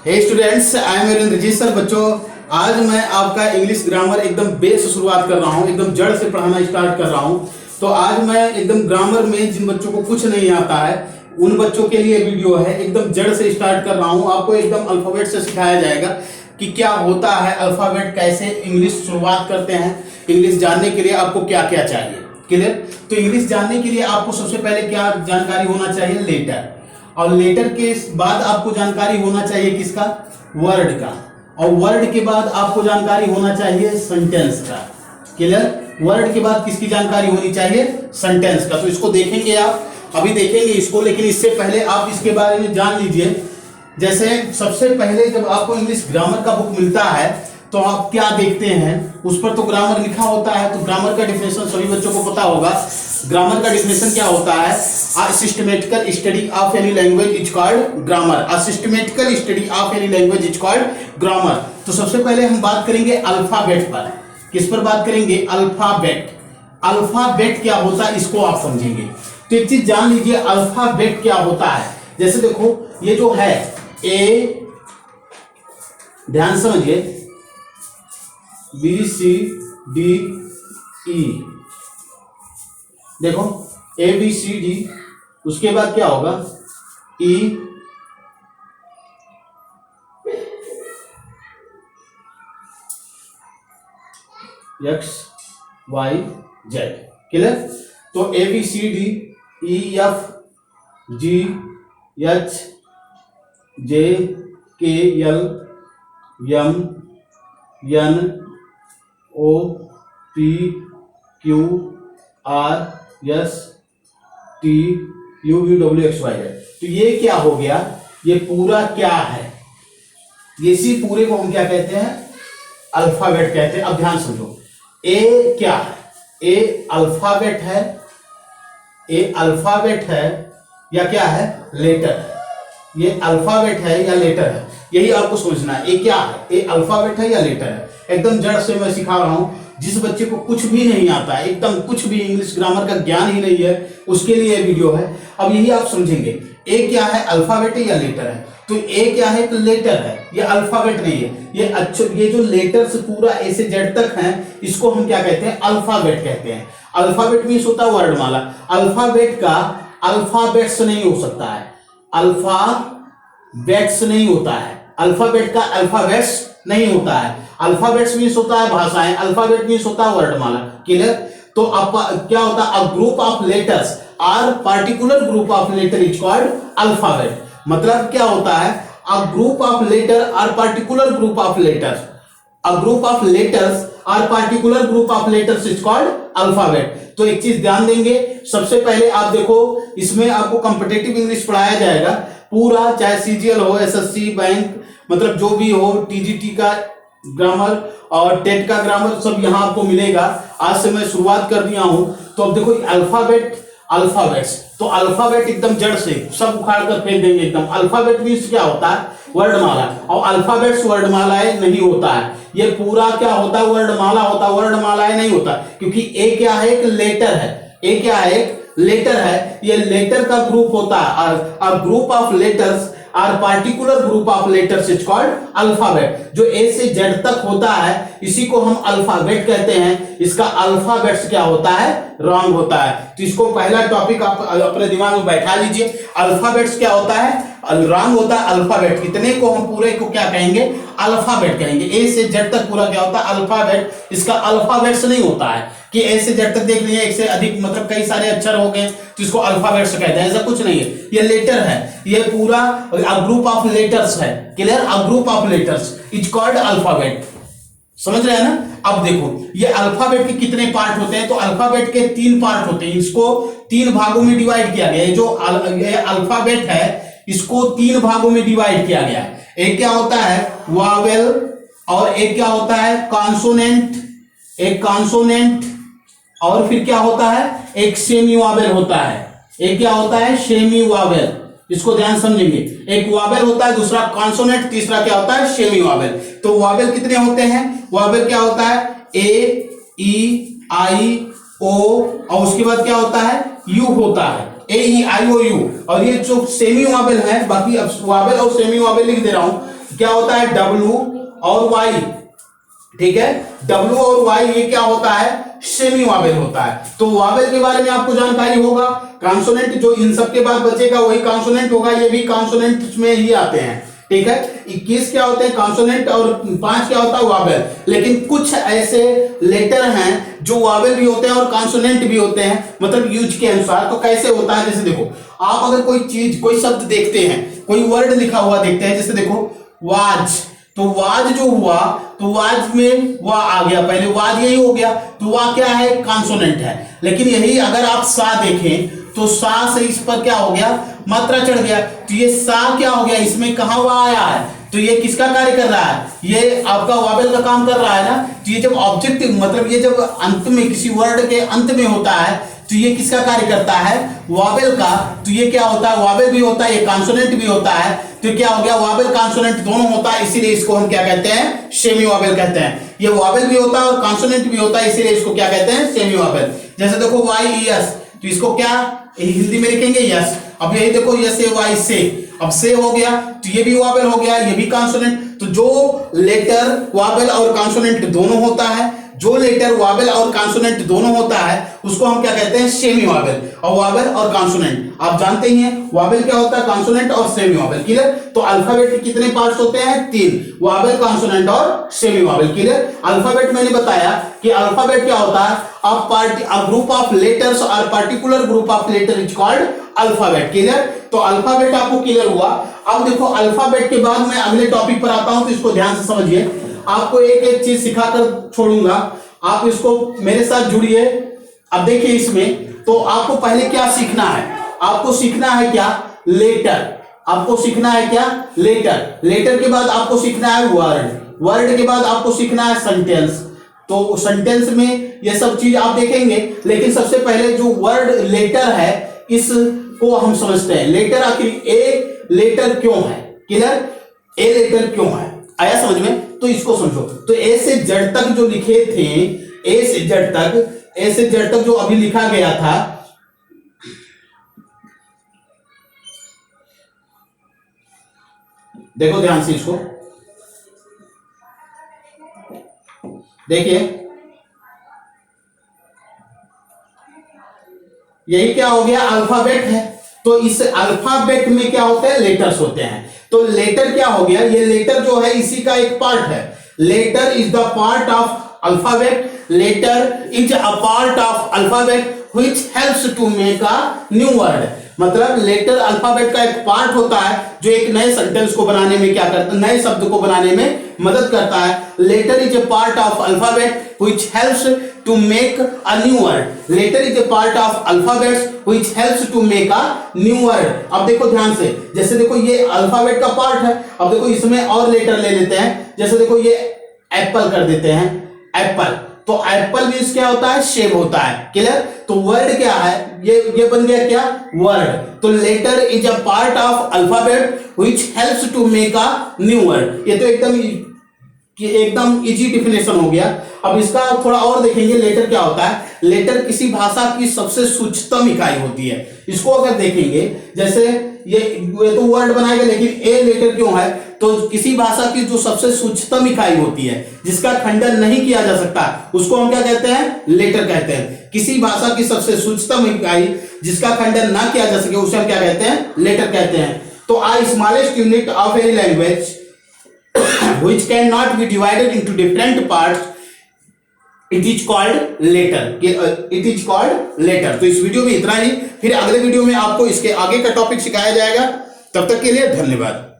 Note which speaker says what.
Speaker 1: Hey students, I am your Rajit sir. बच्चों, आज मैं आपका इंग्लिश ग्रामर एकदम बेस से शुरुआत कर रहा हूँ, एकदम जड़ से पढ़ाना स्टार्ट कर रहा हूँ। तो आज मैं एकदम ग्रामर में जिन बच्चों को कुछ नहीं आता है उन बच्चों के लिए वीडियो है। एकदम जड़ से स्टार्ट कर रहा हूँ। आपको एकदम अल्फाबेट से सिखाया जाएगा कि क्या होता है अल्फाबेट, कैसे इंग्लिश शुरुआत करते हैं। इंग्लिश जानने के लिए आपको क्या क्या चाहिए, क्लियर? तो इंग्लिश जानने के लिए आपको सबसे पहले क्या जानकारी होना चाहिए? लेटर। और लेटर के बाद आपको जानकारी होना चाहिए किसका? वर्ड का। और वर्ड के बाद आपको जानकारी होना चाहिए सेंटेंस का, क्लियर? वर्ड के बाद किसकी जानकारी होनी चाहिए? सेंटेंस का। तो इसको देखेंगे आप, अभी देखेंगे इसको, लेकिन इससे पहले आप इसके बारे में जान लीजिए। जैसे सबसे पहले जब आपको इंग्लिश ग्रामर का बुक मिलता है तो आप क्या देखते हैं? उस पर तो ग्रामर लिखा होता है। तो ग्रामर का डिफिनेशन सभी बच्चों को पता होगा। ग्रामर का डिफिनेशन क्या होता है? A systematical study of any language is called grammar. A systematical study of any language is called grammar. तो सबसे पहले हम बात करेंगे अल्फाबेट पर। किस पर बात करेंगे? अल्फाबेट। अल्फाबेट क्या होता है इसको आप समझेंगे। तो एक चीज जान लीजिए, अल्फाबेट क्या होता है। जैसे देखो, ये जो है ए, ध्यान समझिए, बी सी डी ई, देखो ए बी सी डी, उसके बाद क्या होगा? E, X Y Z, clear? तो A B C D E F G H J K L M N O P Q R S T U V W X Y Z. तो ये क्या हो गया? ये पूरा क्या है? इसी पूरे को हम क्या कहते हैं? अल्फाबेट कहते हैं। अब ध्यान समझो, ए क्या है? ए अल्फाबेट है। ए अल्फाबेट है या क्या है? लेटर है। ये अल्फाबेट है या लेटर है, यही आपको समझना है। ए क्या है? ए अल्फाबेट है या लेटर है? एकदम जड़ से मैं सिखा रहा हूं। जिस बच्चे को कुछ भी नहीं आता है, एकदम कुछ भी इंग्लिश ग्रामर का ज्ञान ही नहीं है, उसके लिए वीडियो है। अब यही आप समझेंगे, ए क्या है? अल्फाबेट है या लेटर है? तो ए क्या है? तो लेटर है, ये अल्फाबेट नहीं है। ये अच्छा, ये जो लेटर्स पूरा ए से जेड तक है, इसको हम क्या कहते हैं? अल्फाबेट कहते हैं। अल्फाबेट मीन्स होता है वर्णमाला। अल्फाबेट का अल्फाबेट्स नहीं हो सकता है, अल्फाबेट्स नहीं होता है। अल्फाबेट का अल्फाबेट्स नहीं होता है। अल्फाबेट्स मीन्स होता है भाषाएं, अल्फाबेट मीन्स होता है वर्णमाला, क्लियर? तो अब क्या होता है? A group of letters are particular group of letter is called alphabet. मतलब क्या होता है? A group of letter are particular group of letters, a group of letters are particular group of letters is called alphabet. तो एक चीज ध्यान देंगे, सबसे पहले आप देखो, इसमें आपको कॉम्पिटिटिव इंग्लिश पढ़ाया जाएगा पूरा, चाहे सीजीएल हो, एसएससी, बैंक, मतलब जो भी हो, टीजीटी का ग्रामर और टेट का ग्रामर सब यहां आपको मिलेगा। आज से मैं शुरुआत कर दिया हूं। तो अब देखो, अल्फाबेट, अल्फाबेट्स, तो अल्फाबेट एकदम जड़ से सब उखाड़ कर फेंक देंगे एकदम। अल्फाबेट मीन्स क्या होता है? वर्णमाला। और अल्फाबेट्स वर्णमालाएं नहीं होता है। ये पूरा क्या होता है? वर्णमाला होता है, वर्णमालाएं नहीं होता। क्योंकि ए क्या है? एक लेटर है। ए क्या है? एक लेटर है। ये लेटर का ग्रुप होता है। A group of letters are particular group of letters is called alphabet. जो ए से जेड तक होता है इसी को हम अल्फाबेट कहते हैं। इसका अल्फाबेट्स क्या होता है? रॉन्ग होता है। तो इसको पहला टॉपिक आप अपने दिमाग में बैठा लीजिए। अल्फाबेट्स क्या होता है? रॉन्ग होता है अल्फाबेट। कितने को हम पूरे को क्या कहेंगे? अल्फाबेट कहेंगे। ए से जेड तक पूरा क्या होता है? अल्फाबेट। इसका अल्फाबेट्स नहीं होता है कि ए से जेड तक देख लिए, एक से अधिक मतलब कई सारे अक्षर हो गए तो इसको अल्फाबेट्स कहते हैं। ऐसा कुछ नहीं है, ये लेटर है। ये पूरा अ ग्रुप ऑफ लेटर्स है, clear? A group of letters is called alphabet. समझ रहे हैं ना? अब देखो, ये अल्फाबेट के कितने पार्ट होते हैं? तो अल्फाबेट के 3 पार्ट होते हैं। इसको 3 भागों में डिवाइड किया गया है। जो अल्फाबेट है इसको 3 भागों में डिवाइड किया गया है। एक क्या होता है? वावेल, और एक क्या होता है? कॉन्सोनेंट, एक कॉन्सोनेंट, और फिर क्या होता है? एक सेमी वावेल होता है। एक क्या होता है? Semi Wavell. इसको ध्यान समझेंगे, एक वावेल होता है, दूसरा कॉन्सोनेंट, तीसरा क्या होता है? Semi Wavell. तो वावेल कितने होते हैं? वावेल क्या होता है? ए, ई, आई, ओ, और उसके बाद क्या होता है? यू होता है। ए ई आई ओ यू। और ये जो सेमी वावेल है, बाकी अब वावेल और सेमी वावेल लिख दे रहा हूं, क्या होता है W और Y, ठीक है, W और Y ये क्या होता है, सेमी वावेल होता है। तो वावेल के बारे में आपको जानकारी होगा, कॉन्सोनेंट जो इन सब के बाद बचेगा वही कॉन्सोनेंट होगा, ये भी कॉन्सोनेंट में ही आते हैं, ठीक है। 21 क्या होते हैं कॉन्सोनेंट और 5 क्या होता है वावेल। लेकिन कुछ ऐसे लेटर हैं जो वावेल भी होते हैं और कॉन्सोनेंट भी होते हैं, मतलब यूज के अनुसार। तो कैसे होता है, जैसे देखो आप अगर कोई चीज कोई शब्द देखते हैं, कोई वर्ड लिखा हुआ देखते हैं, जैसे देखो वाज, तो वाज जो हुआ तो वाज में वाह आ गया, पहले वाज यही हो गया, तो वाह क्या है, कॉन्सोनेंट है। लेकिन यही अगर आप सा देखें तो सा से इस पर क्या हो गया, मात्रा चढ़ गया, तो ये सा क्या हो गया, इसमें कहां वाह आया है, तो ये किसका कार्य कर रहा है, ये आपका वावेल का काम कर रहा है ना। तो ये जब ऑब्जेक्ट मतलब ये जब अंत में किसी वर्ड के अंत में होता है तो ये किसका कार्य करता है, वावेल का। तो ये क्या होता है, वावेल भी होता है, ये कॉन्सोनेंट भी होता है। तो क्या हो गया, वावेल कॉन्सोनेंट दोनों होता है, इसीलिए इसको हम क्या कहते हैं, सेमी वावेल कहते हैं। ये वावेल भी होता है और कॉन्सोनेंट भी होता है, इसीलिए इसको क्या कहते हैं, सेमी वावेल। जैसे देखो YES, तो इसको क्या हिंदी में लिखेंगे यस। अब यही देखो यस से वाई से, अब से हो गया तो ये भी वावेल हो गया, ये भी कॉन्सोनेंट। तो जो लेटर वावेल और कॉन्सोनेंट दोनों होता है, जो लेटर वावेल और कॉन्सोनेंट दोनों होता है उसको हम क्या कहते हैं, सेमी वावेल। और वावेल और कॉन्सोनेंट आप जानते ही हैं, वावेल क्या होता है, कॉन्सोनेंट और सेमी वावेल, क्लियर। तो अल्फाबेट के कितने पार्ट्स होते हैं, 3, वावेल, कॉन्सोनेंट और सेमी वावेल, क्लियर। अल्फाबेट मैंने बताया कि अल्फाबेट क्या होता है, a group of letters or particular group of letter is called alphabet, clear. तो अल्फाबेट आपको क्लियर हुआ। अब देखो अल्फाबेट के बाद मैं अगले टॉपिक पर आता हूं, तो इसको ध्यान से समझिए। आपको एक एक चीज सिखाकर छोड़ूंगा, आप इसको मेरे साथ जुड़िए। अब देखिए इसमें तो आपको पहले क्या सीखना है, आपको सीखना है क्या, लेटर। आपको सीखना है क्या, लेटर। लेटर के बाद आपको सीखना है वर्ड, वर्ड के बाद आपको सीखना है सेंटेंस। तो सेंटेंस में ये सब चीज आप देखेंगे, लेकिन सबसे पहले जो वर्ड लेटर है इसको हम समझते हैं। लेटर आखिर ए लेटर क्यों है, क्लियर, ए लेटर क्यों है, आया समझ में। तो इसको समझो। तो ए से जेड तक जो लिखे थे, ए से जेड तक, ए से जेड तक जो अभी लिखा गया था, देखो ध्यान से इसको देखिए, यही क्या हो गया, अल्फाबेट है। तो इस अल्फाबेट में क्या होते हैं, लेटर्स होते हैं। तो लेटर क्या हो गया, ये लेटर जो है इसी का एक पार्ट है। Letter is the part of alphabet, letter is a part of alphabet which helps to make a new word. मतलब लेटर अल्फाबेट का एक पार्ट होता है जो एक नए सेंटेंस को बनाने में क्या करता है, नए शब्द को बनाने में मदद करता है। Letter is a part of alphabet which helps to make a new word. Letter is a part of alphabets which helps to make a new word. अब देखो ध्यान से, जैसे देखो ये अल्फाबेट का पार्ट है। अब देखो इसमें और लेटर ले लेते हैं, जैसे देखो ये एप्पल कर देते हैं, एप्पल। तो एप्पल मींस क्या होता है, सेब होता है, क्लियर। तो वर्ड क्या है, ये बन गया क्या, वर्ड। तो letter is a part of alphabet which helps to make a new word. ये तो एकदम इजी डिफिनेशन हो गया। अब इसका थोड़ा और देखेंगे, लेटर क्या होता है। लेटर किसी भाषा की सबसे सूक्ष्मतम इकाई होती है। इसको अगर देखेंगे, जैसे ये तो वर्ड बनाएगा, लेकिन ए लेटर क्यों है, तो किसी भाषा की जो सबसे सूक्ष्मतम इकाई होती है जिसका खंडन नहीं किया जा सकता, उसको हम क्या कहते हैं, लेटर कहते हैं। किसी भाषा की सबसे सूक्ष्मतम इकाई जिसका खंडन ना किया जा सके उसे हम क्या कहते हैं, लेटर कहते हैं। तो a smallest unit of any language which cannot be divided into different parts, it is called letter, it is called letter। तो इस वीडियो में इतना ही, फिर अगले वीडियो में आपको इसके आगे का टॉपिक सिखाया जाएगा। तब तक के लिए धन्यवाद।